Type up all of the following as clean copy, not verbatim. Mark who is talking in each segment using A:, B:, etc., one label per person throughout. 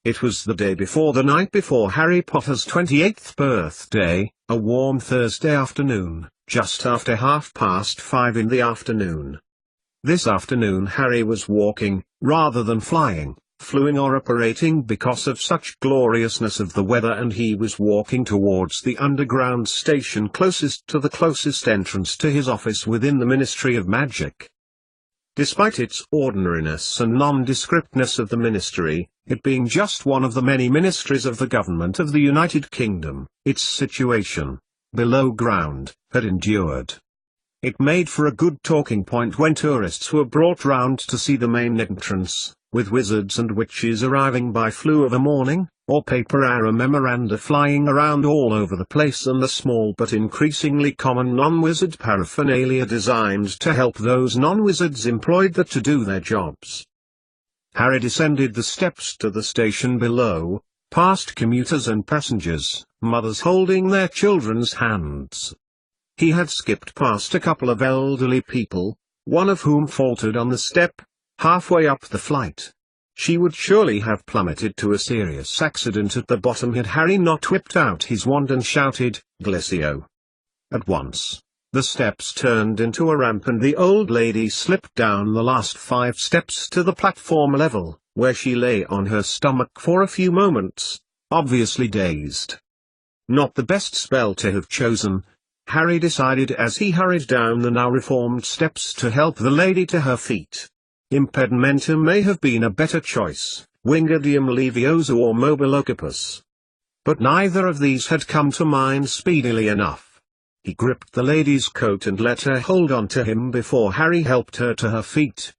A: It was the day before the night before Harry Potter's 28th birthday, a warm Thursday afternoon, just after 5:30 in the afternoon. This afternoon Harry was walking, rather than flying, fluing or apparating because of such gloriousness of the weather, and he was walking towards the underground station closest to the closest entrance to his office within the Ministry of Magic. Despite its ordinariness and nondescriptness of the ministry, it being just one of the many ministries of the government of the United Kingdom, its situation, below ground, had endured. It made for a good talking point when tourists were brought round to see the main entrance, with wizards and witches arriving by flu of a morning, or paper memoranda flying around all over the place, and the small but increasingly common non-wizard paraphernalia designed to help those non-wizards employed there to do their jobs. Harry descended the steps to the station below, past commuters and passengers, mothers holding their children's hands. He had skipped past a couple of elderly people, one of whom faltered on the step, halfway up the flight. She would surely have plummeted to a serious accident at the bottom had Harry not whipped out his wand and shouted, "Glissio!" At once, the steps turned into a ramp and the old lady slipped down the last 5 steps to the platform level, where she lay on her stomach for a few moments, obviously dazed. Not the best spell to have chosen, Harry decided as he hurried down the now reformed steps to help the lady to her feet. Impedimentum may have been a better choice, Wingardium Leviosa or Mobilocampus. But neither of these had come to mind speedily enough. He gripped the lady's coat and let her hold on to him before Harry helped her to her feet.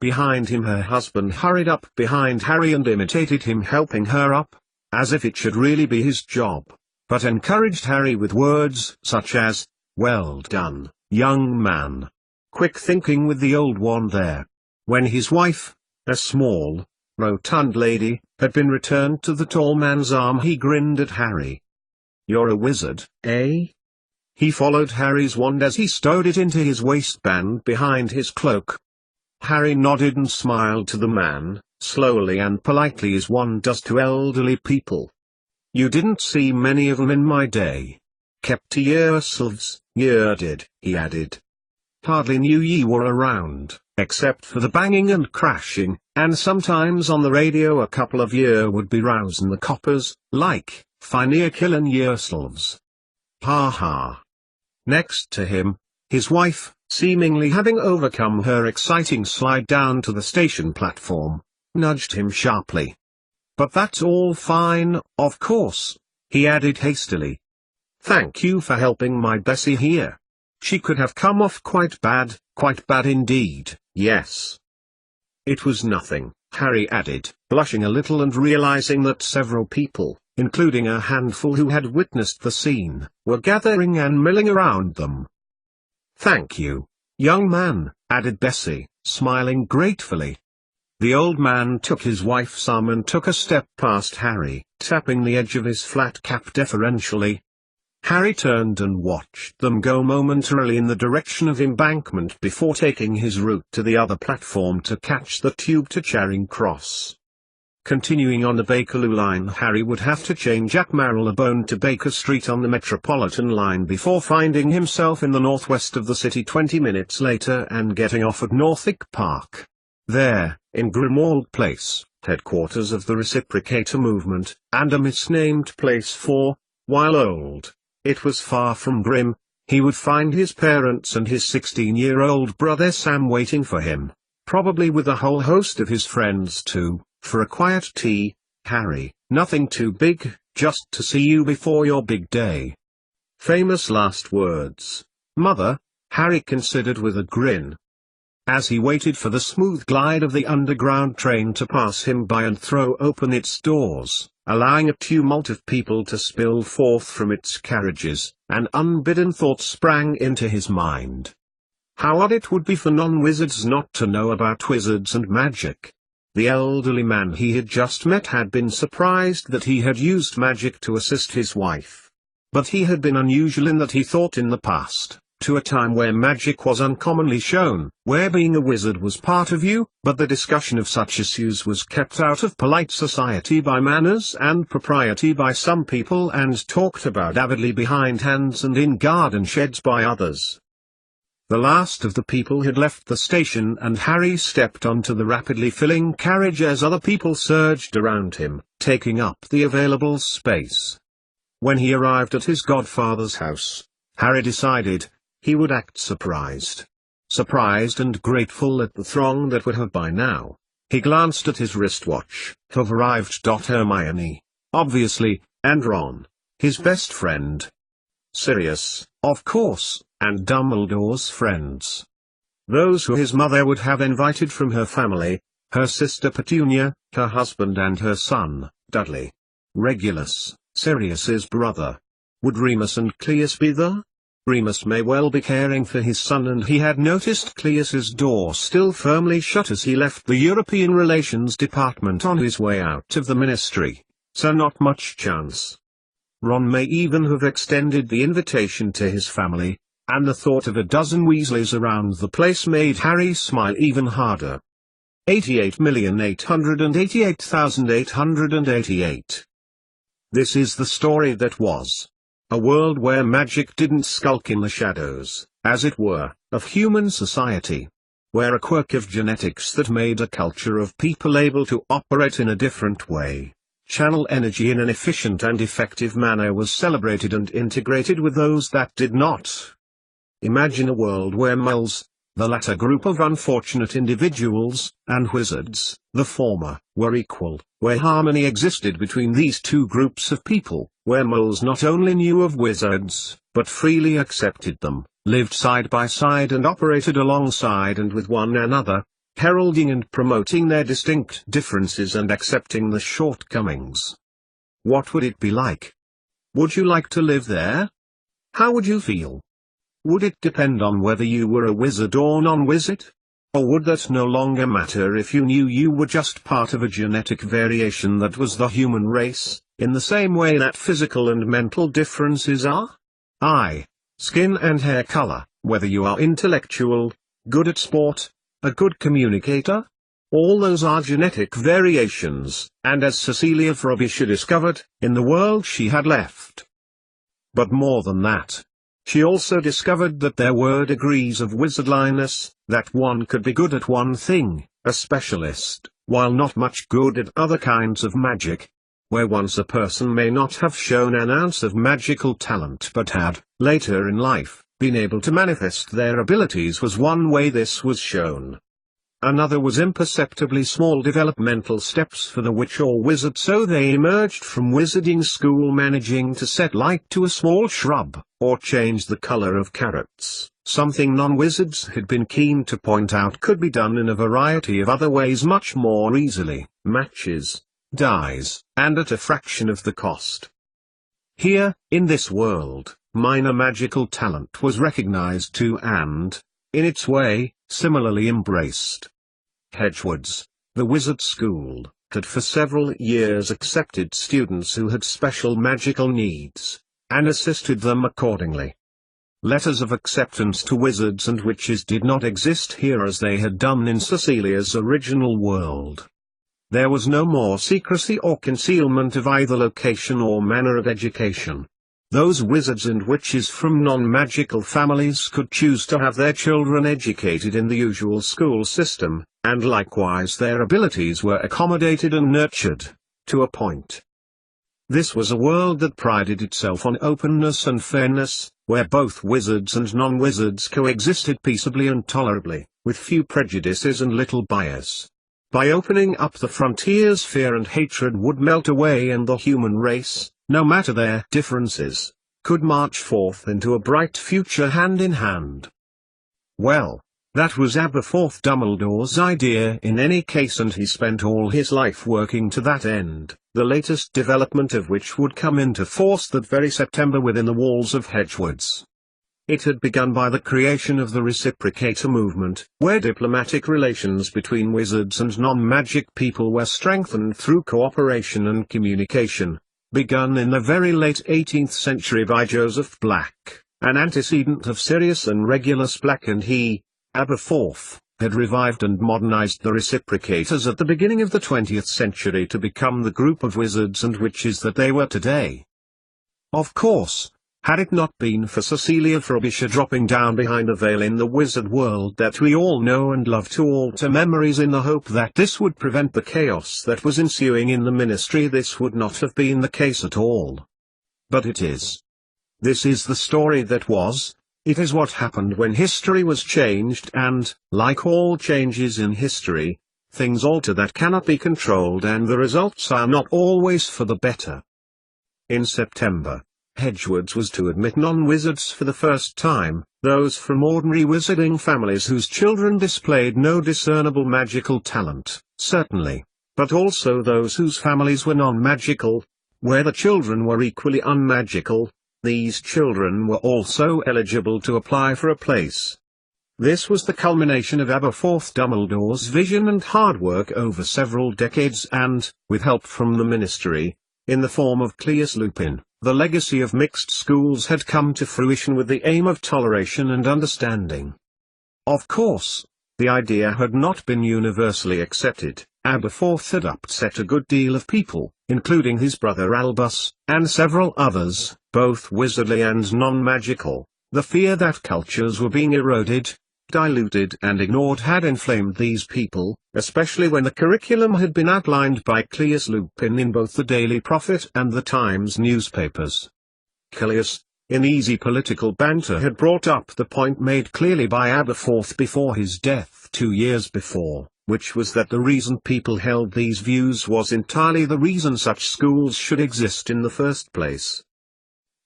A: Behind him her husband hurried up behind Harry and imitated him helping her up, as if it should really be his job, but encouraged Harry with words such as, "Well done, young man. Quick thinking with the old one there." When his wife, a small, rotund lady, had been returned to the tall man's arm, he grinned at Harry. "You're a wizard, eh?" He followed Harry's wand as he stowed it into his waistband behind his cloak. Harry nodded and smiled to the man, slowly and politely as one does to elderly people. "You didn't see many of 'em in my day. Kept to yourselves, yer did," he added. "Hardly knew ye were around, except for the banging and crashing, and sometimes on the radio a couple of yer would be rousin' the coppers, like, fine near killin' yourselves." Ha ha. Next to him, his wife, seemingly having overcome her exciting slide down to the station platform, nudged him sharply. "But that's all fine, of course," he added hastily. "Thank you for helping my Bessie here. She could have come off quite bad indeed, yes." "It was nothing," Harry added, blushing a little and realizing that several people, including a handful who had witnessed the scene, were gathering and milling around them. "Thank you, young man," added Bessie, smiling gratefully. The old man took his wife's arm and took a step past Harry, tapping the edge of his flat cap deferentially. Harry turned and watched them go momentarily in the direction of Embankment before taking his route to the other platform to catch the tube to Charing Cross. Continuing on the Bakerloo line, Harry would have to change at Marylebone to Baker Street on the Metropolitan line before finding himself in the northwest of the city 20 minutes later and getting off at Northwick Park. There, in Grimwald Place, headquarters of the Reciprocator movement, and a misnamed place for, while old, it was far from grim, he would find his parents and his 16-year-old brother Sam waiting for him, probably with a whole host of his friends too, for a quiet tea. "Harry, nothing too big, just to see you before your big day." Famous last words. "Mother," Harry considered with a grin. As he waited for the smooth glide of the underground train to pass him by and throw open its doors, allowing a tumult of people to spill forth from its carriages, an unbidden thought sprang into his mind. How odd it would be for non-wizards not to know about wizards and magic. The elderly man he had just met had been surprised that he had used magic to assist his wife. But he had been unusual in that he thought in the past, to a time where magic was uncommonly shown, where being a wizard was part of you, but the discussion of such issues was kept out of polite society by manners and propriety by some people and talked about avidly behind hands and in garden sheds by others. The last of the people had left the station and Harry stepped onto the rapidly filling carriage as other people surged around him, taking up the available space. When he arrived at his godfather's house, Harry decided he would act surprised. Surprised and grateful at the throng that would have by now. He glanced at his wristwatch. Have arrived. Hermione, obviously, and Ron, his best friend. Sirius, of course, and Dumbledore's friends. Those who his mother would have invited from her family, her sister Petunia, her husband and her son, Dudley. Regulus, Sirius's brother. Would Remus and Cleus be there? Remus may well be caring for his son and he had noticed Cleus's door still firmly shut as he left the European Relations Department on his way out of the ministry, so not much chance. Ron may even have extended the invitation to his family, and the thought of a dozen Weasleys around the place made Harry smile even harder. 88,888,888. This is the story that was. A world where magic didn't skulk in the shadows, as it were, of human society. Where a quirk of genetics that made a culture of people able to operate in a different way, channel energy in an efficient and effective manner was celebrated and integrated with those that did not. Imagine a world where muggles, the latter group of unfortunate individuals, and wizards, the former, were equal, where harmony existed between these two groups of people, where muggles not only knew of wizards, but freely accepted them, lived side by side and operated alongside and with one another, heralding and promoting their distinct differences and accepting the shortcomings. What would it be like? Would you like to live there? How would you feel? Would it depend on whether you were a wizard or non-wizard? Or would that no longer matter if you knew you were just part of a genetic variation that was the human race, in the same way that physical and mental differences are? Eye, skin and hair color, whether you are intellectual, good at sport, a good communicator? All those are genetic variations, and as Cecilia Frobisher discovered, in the world she had left. But more than that. She also discovered that there were degrees of wizardliness, that one could be good at one thing, a specialist, while not much good at other kinds of magic. Where once a person may not have shown an ounce of magical talent but had, later in life, been able to manifest their abilities was one way this was shown. Another was imperceptibly small developmental steps for the witch or wizard, so they emerged from wizarding school managing to set light to a small shrub, or change the color of carrots, something non-wizards had been keen to point out could be done in a variety of other ways much more easily, matches, dyes, and at a fraction of the cost. Here, in this world, minor magical talent was recognized too and, in its way, similarly embraced. Hedgewood's, the wizard school, had for several years accepted students who had special magical needs, and assisted them accordingly. Letters of acceptance to wizards and witches did not exist here as they had done in Cecilia's original world. There was no more secrecy or concealment of either location or manner of education. Those wizards and witches from non-magical families could choose to have their children educated in the usual school system, and likewise their abilities were accommodated and nurtured, to a point. This was a world that prided itself on openness and fairness, where both wizards and non-wizards coexisted peaceably and tolerably, with few prejudices and little bias. By opening up the frontiers, fear and hatred would melt away and the human race, no matter their differences, could march forth into a bright future hand in hand. Well, that was Aberforth Dumbledore's idea in any case, and he spent all his life working to that end, the latest development of which would come into force that very September within the walls of Hedgewood's. It had begun by the creation of the Reciprocator movement, where diplomatic relations between wizards and non-magic people were strengthened through cooperation and communication, begun in the very late 18th century by Joseph Black, an antecedent of Sirius and Regulus Black, and he, Aberforth, had revived and modernized the reciprocators at the beginning of the 20th century to become the group of wizards and witches that they were today. Of course, had it not been for Cecilia Frobisher dropping down behind a veil in the wizard world that we all know and love to alter memories in the hope that this would prevent the chaos that was ensuing in the ministry, this would not have been the case at all. But it is. This is the story that was. It is what happened when history was changed, and, like all changes in history, things alter that cannot be controlled, and the results are not always for the better. In September, Hedgewards was to admit non-wizards for the first time, those from ordinary wizarding families whose children displayed no discernible magical talent, certainly, but also those whose families were non-magical, where the children were equally unmagical. These children were also eligible to apply for a place. This was the culmination of Aberforth Dumbledore's vision and hard work over several decades and, with help from the ministry, in the form of Cleus Lupin, the legacy of mixed schools had come to fruition with the aim of toleration and understanding. Of course, the idea had not been universally accepted. Aberforth had upset a good deal of people, including his brother Albus, and several others, both wizardly and non-magical. The fear that cultures were being eroded, diluted and ignored had inflamed these people, especially when the curriculum had been outlined by Cleus Lupin in both the Daily Prophet and the Times newspapers. Cleus, in easy political banter, had brought up the point made clearly by Aberforth before his death 2 years before, which was that the reason people held these views was entirely the reason such schools should exist in the first place.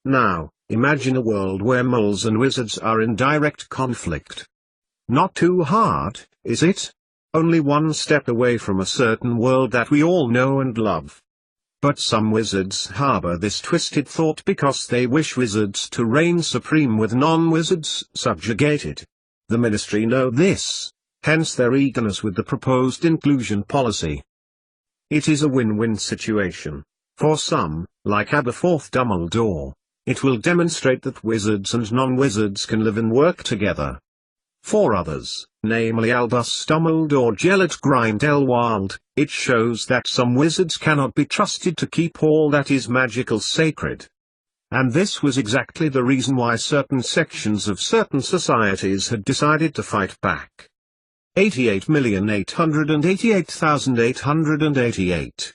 A: Now, imagine a world where moles and wizards are in direct conflict. Not too hard, is it? Only one step away from a certain world that we all know and love. But some wizards harbor this twisted thought because they wish wizards to reign supreme with non-wizards subjugated. The ministry know this, hence their eagerness with the proposed inclusion policy. It is a win-win situation. For some, like Aberforth Dumbledore, it will demonstrate that wizards and non-wizards can live and work together. For others, namely Albus Dumbledore Gellert Grindelwald, it shows that some wizards cannot be trusted to keep all that is magical sacred. And this was exactly the reason why certain sections of certain societies had decided to fight back. 88,888,888.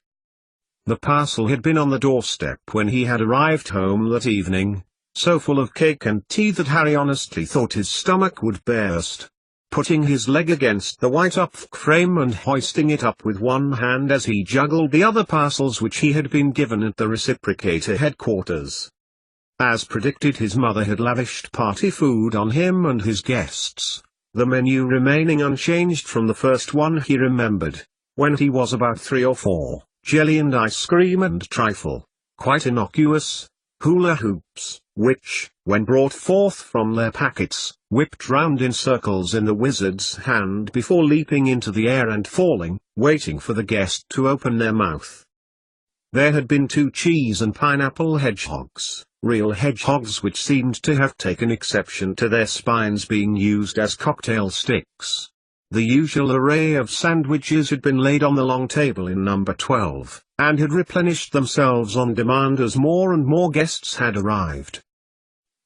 A: The parcel had been on the doorstep when he had arrived home that evening, so full of cake and tea that Harry honestly thought his stomach would burst. Putting his leg against the white oak frame and hoisting it up with one hand as he juggled the other parcels which he had been given at the reciprocator headquarters. As predicted, his mother had lavished party food on him and his guests, the menu remaining unchanged from the first one he remembered, when he was about 3 or 4, jelly and ice cream and trifle, quite innocuous, hula hoops, which, when brought forth from their packets, whipped round in circles in the wizard's hand before leaping into the air and falling, waiting for the guest to open their mouth. There had been 2 cheese and pineapple hedgehogs, real hedgehogs which seemed to have taken exception to their spines being used as cocktail sticks. The usual array of sandwiches had been laid on the long table in number 12, and had replenished themselves on demand as more and more guests had arrived.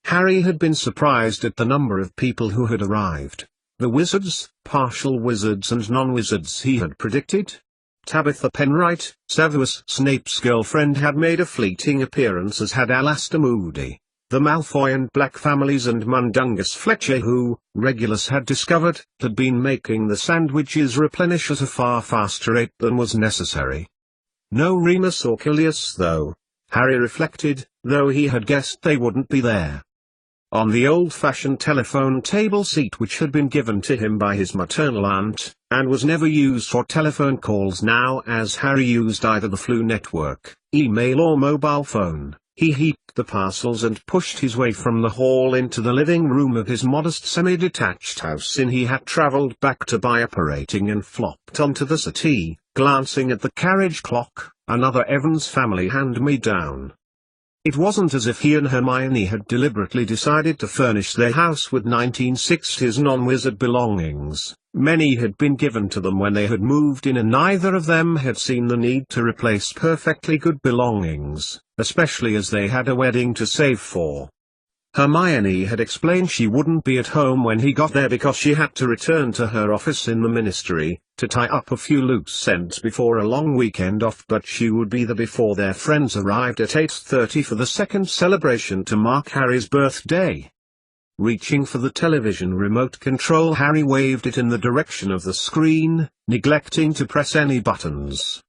A: Harry had been surprised at the number of people who had arrived. The wizards, partial wizards and non-wizards he had predicted. Tabitha Penright, Severus Snape's girlfriend, had made a fleeting appearance, as had Alastor Moody. The Malfoy and Black families and Mundungus Fletcher, who, Regulus had discovered, had been making the sandwiches replenish at a far faster rate than was necessary. No Remus or Cilius though, Harry reflected, though he had guessed they wouldn't be there. On the old-fashioned telephone table seat which had been given to him by his maternal aunt, and was never used for telephone calls now as Harry used either the Flu network, email or mobile phone, he heaped the parcels and pushed his way from the hall into the living room of his modest semi-detached house in he had travelled back to by apparating and flopped onto the settee, glancing at the carriage clock, another Evans family hand-me-down. It wasn't as if he and Hermione had deliberately decided to furnish their house with 1960s non-wizard belongings. Many had been given to them when they had moved in, and neither of them had seen the need to replace perfectly good belongings, especially as they had a wedding to save for. Hermione had explained she wouldn't be at home when he got there because she had to return to her office in the ministry, to tie up a few loose ends before a long weekend off, but she would be there before their friends arrived at 8:30 for the second celebration to mark Harry's birthday. Reaching for the television remote control, Harry waved it in the direction of the screen, neglecting to press any buttons.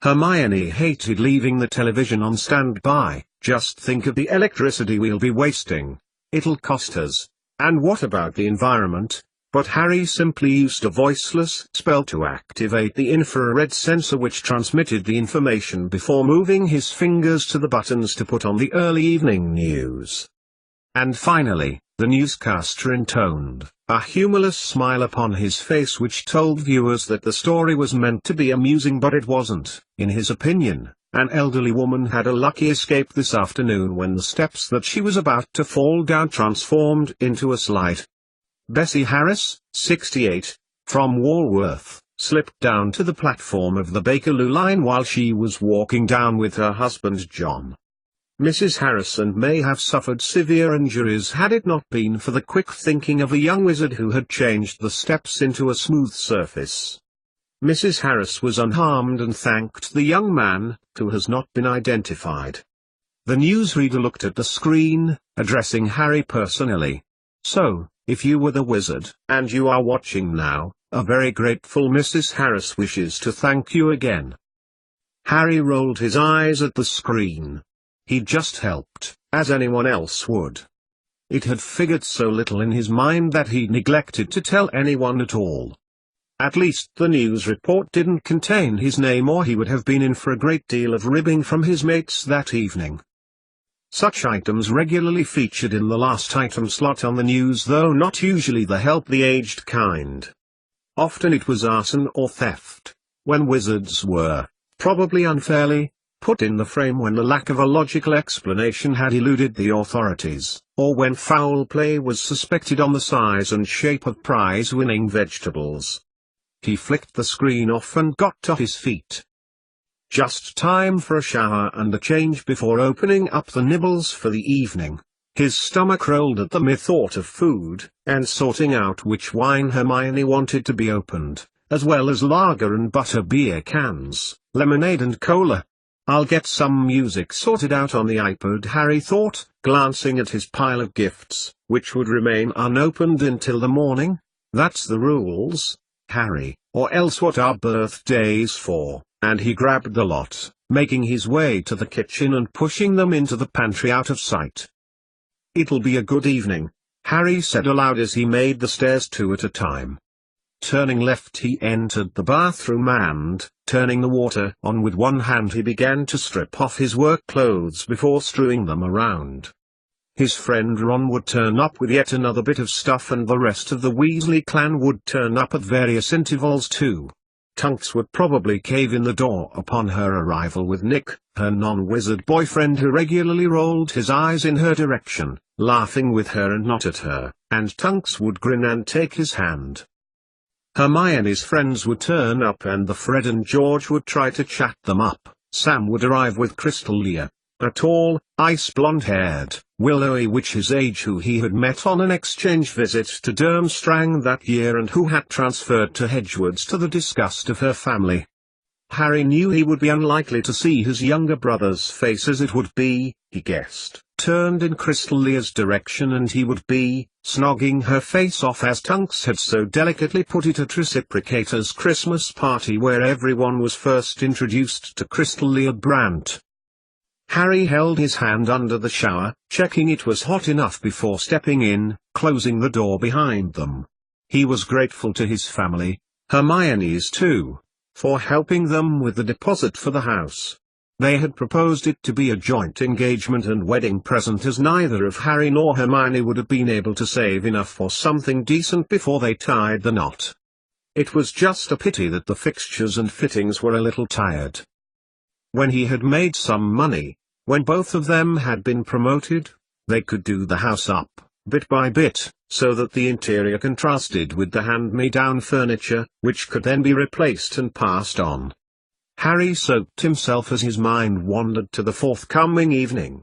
A: Hermione hated leaving the television on standby. Just think of the electricity we'll be wasting. It'll cost us. And what about the environment? But Harry simply used a voiceless spell to activate the infrared sensor which transmitted the information before moving his fingers to the buttons to put on the early evening news. And finally, the newscaster intoned, a humorless smile upon his face which told viewers that the story was meant to be amusing, but it wasn't. In his opinion, an elderly woman had a lucky escape this afternoon when the steps that she was about to fall down transformed into a slide. Bessie Harris, 68, from Walworth, slipped down to the platform of the Bakerloo line while she was walking down with her husband John. Mrs. Harrison may have suffered severe injuries had it not been for the quick thinking of a young wizard who had changed the steps into a smooth surface. Mrs. Harris was unharmed and thanked the young man, who has not been identified. The newsreader looked at the screen, addressing Harry personally. So, if you were the wizard, and you are watching now, a very grateful Mrs. Harris wishes to thank you again. Harry rolled his eyes at the screen. He'd just helped, as anyone else would. It had figured so little in his mind that he'd neglected to tell anyone at all. At least the news report didn't contain his name, or he would have been in for a great deal of ribbing from his mates that evening. Such items regularly featured in the last item slot on the news, though not usually the help the aged kind. Often it was arson or theft, when wizards were, probably unfairly, put in the frame when the lack of a logical explanation had eluded the authorities, or when foul play was suspected on the size and shape of prize-winning vegetables. He flicked the screen off and got to his feet. Just time for a shower and a change before opening up the nibbles for the evening. His stomach rolled at the mere thought of food, and sorting out which wine Hermione wanted to be opened, as well as lager and butter beer cans, lemonade and cola. I'll get some music sorted out on the iPod, Harry thought, glancing at his pile of gifts, which would remain unopened until the morning. That's the rules, Harry, or else what are birthdays for? And he grabbed the lot, making his way to the kitchen and pushing them into the pantry out of sight. It'll be a good evening, Harry said aloud as he made the stairs two at a time. Turning left, he entered the bathroom and, turning the water on with one hand, he began to strip off his work clothes before strewing them around. His friend Ron would turn up with yet another bit of stuff, and the rest of the Weasley clan would turn up at various intervals too. Tonks would probably cave in the door upon her arrival with Nick, her non-wizard boyfriend, who regularly rolled his eyes in her direction, laughing with her and not at her, and Tonks would grin and take his hand. Hermione's friends would turn up and the Fred and George would try to chat them up. Sam would arrive with Crystalia, a tall, ice-blonde-haired, willowy witch his age who he had met on an exchange visit to Durmstrang that year and who had transferred to Hedgewoods to the disgust of her family. Harry knew he would be unlikely to see his younger brother's face, as it would be, he guessed, turned in Crystalia's direction, and he would be snogging her face off, as Tonks had so delicately put it, at Reciprocator's Christmas party where everyone was first introduced to Crystalia Brandt. Harry held his hand under the shower, checking it was hot enough before stepping in, closing the door behind them. He was grateful to his family, Hermione's too, for helping them with the deposit for the house. They had proposed it to be a joint engagement and wedding present, as neither of Harry nor Hermione would have been able to save enough for something decent before they tied the knot. It was just a pity that the fixtures and fittings were a little tired. When he had made some money, When both of them had been promoted, they could do the house up, bit by bit, so that the interior contrasted with the hand-me-down furniture, which could then be replaced and passed on. Harry soaked himself as his mind wandered to the forthcoming evening.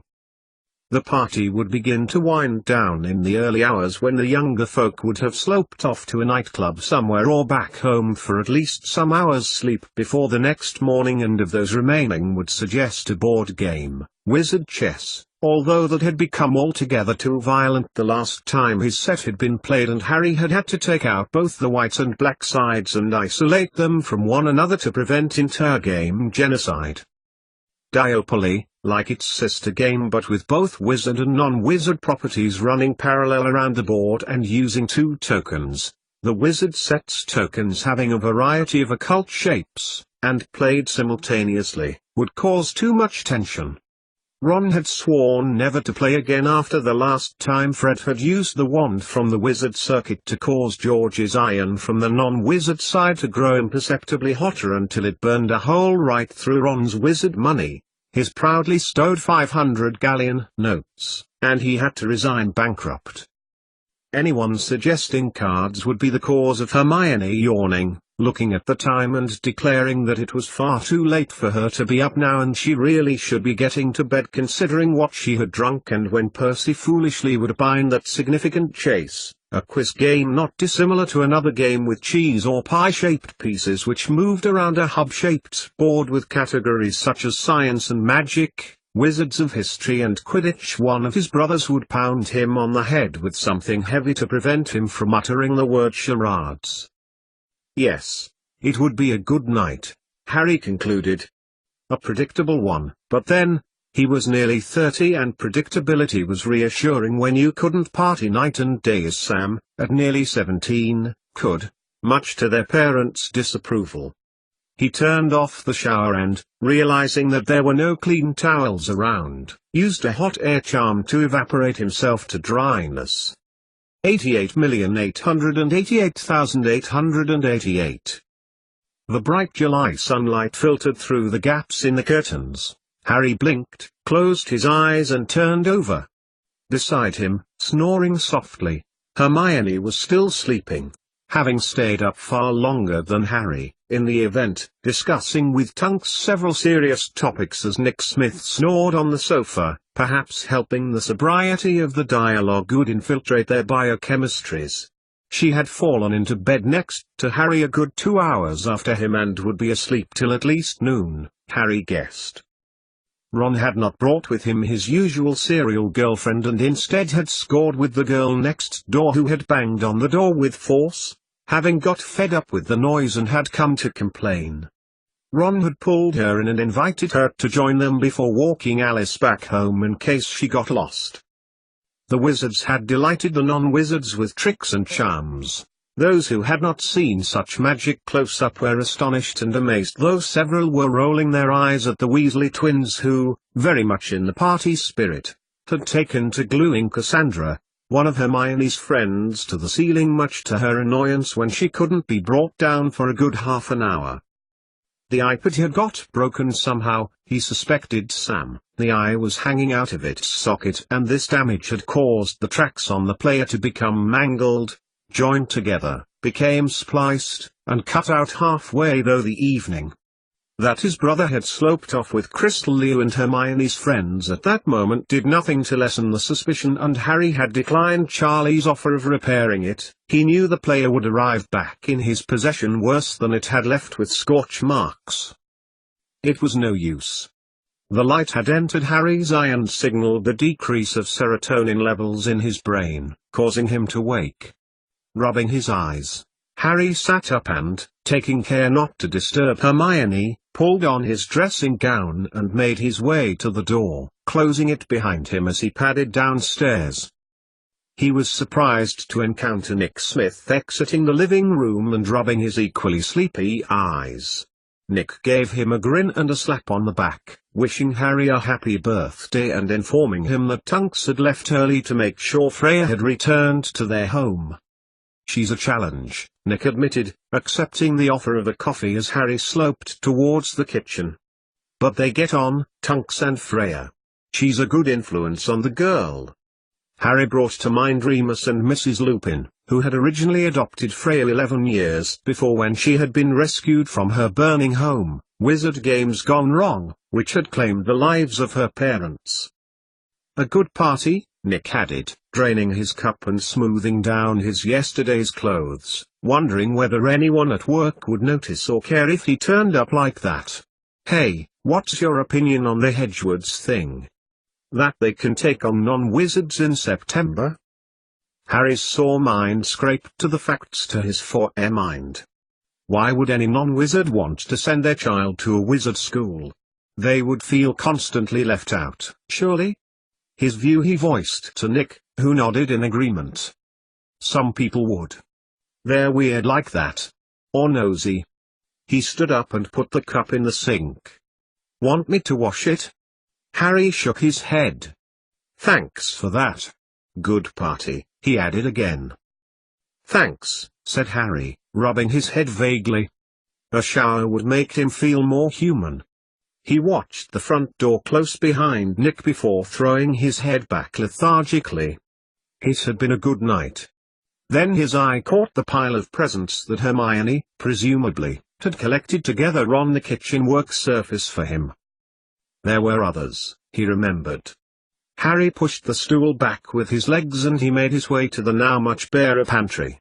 A: The party would begin to wind down in the early hours when the younger folk would have sloped off to a nightclub somewhere or back home for at least some hours' sleep before the next morning, and of those remaining would suggest a board game, wizard chess, although that had become altogether too violent the last time his set had been played, and Harry had had to take out both the white and black sides and isolate them from one another to prevent inter-game genocide. Diopoly, like its sister game but with both wizard and non-wizard properties running parallel around the board and using 2 tokens, the wizard set's tokens having a variety of occult shapes, and played simultaneously, would cause too much tension. Ron had sworn never to play again after the last time Fred had used the wand from the wizard circuit to cause George's iron from the non-wizard side to grow imperceptibly hotter until it burned a hole right through Ron's wizard money, his proudly stowed 500 galleon notes, and he had to resign bankrupt. Anyone suggesting cards would be the cause of Hermione yawning, looking at the time and declaring that it was far too late for her to be up now and she really should be getting to bed considering what she had drunk, and when Percy foolishly would opine that significant chase, a quiz game not dissimilar to another game with cheese or pie-shaped pieces which moved around a hub-shaped board with categories such as science and magic, wizards of history and Quidditch, one of his brothers would pound him on the head with something heavy to prevent him from uttering the word charades. Yes, it would be a good night, Harry concluded. A predictable one, but then, he was nearly 30 and predictability was reassuring when you couldn't party night and day as Sam, at nearly 17, could, much to their parents' disapproval. He turned off the shower and, realizing that there were no clean towels around, used a hot air charm to evaporate himself to dryness. 88,888,888. The bright July sunlight filtered through the gaps in the curtains. Harry blinked, closed his eyes and turned over. Beside him, snoring softly, Hermione was still sleeping, having stayed up far longer than Harry, in the event, discussing with Tunks several serious topics as Nick Smith snored on the sofa, perhaps helping the sobriety of the dialogue would infiltrate their biochemistries. She had fallen into bed next to Harry a good 2 hours after him and would be asleep till at least noon, Harry guessed. Ron had not brought with him his usual serial girlfriend and instead had scored with the girl next door who had banged on the door with force, having got fed up with the noise and had come to complain. Ron had pulled her in and invited her to join them before walking Alice back home in case she got lost. The wizards had delighted the non-wizards with tricks and charms. Those who had not seen such magic close up were astonished and amazed, though several were rolling their eyes at the Weasley twins who, very much in the party spirit, had taken to gluing Cassandra, one of Hermione's friends, to the ceiling much to her annoyance when she couldn't be brought down for a good half an hour. The iPad had got broken somehow, he suspected Sam. The eye was hanging out of its socket and this damage had caused the tracks on the player to become mangled, joined together, became spliced, and cut out halfway through the evening. That his brother had sloped off with Crystal Leo and Hermione's friends at that moment did nothing to lessen the suspicion, and Harry had declined Charlie's offer of repairing it. He knew the player would arrive back in his possession worse than it had left, with scorch marks. It was no use. The light had entered Harry's eye and signaled the decrease of serotonin levels in his brain, causing him to wake. Rubbing his eyes, Harry sat up and, taking care not to disturb Hermione, pulled on his dressing gown and made his way to the door, closing it behind him as he padded downstairs. He was surprised to encounter Nick Smith exiting the living room and rubbing his equally sleepy eyes. Nick gave him a grin and a slap on the back, wishing Harry a happy birthday and informing him that Tunks had left early to make sure Freya had returned to their home. "She's a challenge," Nick admitted, accepting the offer of a coffee as Harry sloped towards the kitchen. "But they get on, Tunks and Freya. She's a good influence on the girl. Harry brought to mind Remus and Mrs. Lupin, who had originally adopted Freya 11 years before when she had been rescued from her burning home, Wizard Games Gone Wrong, which had claimed the lives of her parents. A good party, Nick added, draining his cup and smoothing down his yesterday's clothes, wondering whether anyone at work would notice or care if he turned up like that. Hey, what's your opinion on the Hedgewards thing? That they can take on non-wizards in September? Harry's sore mind scraped to the facts to his four-ear mind. Why would any non-wizard want to send their child to a wizard school? They would feel constantly left out, surely? His view he voiced to Nick, who nodded in agreement. Some people would. They're weird like that. Or nosy. He stood up and put the cup in the sink. Want me to wash it? Harry shook his head. Thanks for that. Good party, he added again. Thanks, said Harry, rubbing his head vaguely. A shower would make him feel more human. He watched the front door close behind Nick before throwing his head back lethargically. It had been a good night. Then his eye caught the pile of presents that Hermione, presumably, had collected together on the kitchen work surface for him. There were others, he remembered. Harry pushed the stool back with his legs and he made his way to the now much barer pantry.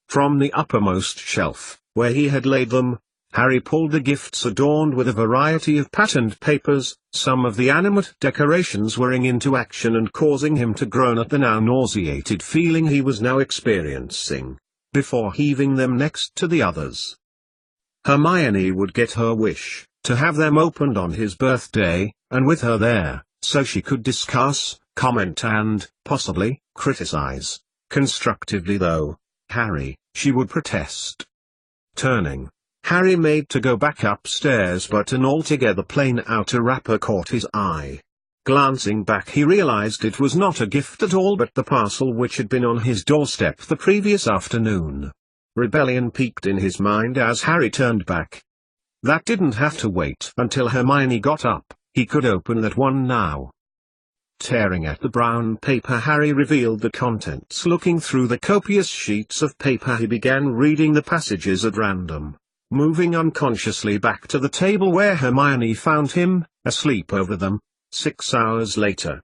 A: From the uppermost shelf, where he had laid them, Harry pulled the gifts adorned with a variety of patterned papers. Some of the animate decorations whirring into action and causing him to groan at the now nauseated feeling he was now experiencing, before heaving them next to the others. Hermione would get her wish, to have them opened on his birthday, and with her there, so she could discuss, comment and, possibly, criticize. Constructively though, Harry, she would protest. Turning, Harry made to go back upstairs but an altogether plain outer wrapper caught his eye. Glancing back he realized it was not a gift at all but the parcel which had been on his doorstep the previous afternoon. Rebellion peaked in his mind as Harry turned back. That didn't have to wait until Hermione got up, he could open that one now. Tearing at the brown paper, Harry revealed the contents. Looking through the copious sheets of paper he began reading the passages at random, moving unconsciously back to the table where Hermione found him, asleep over them, 6 hours later.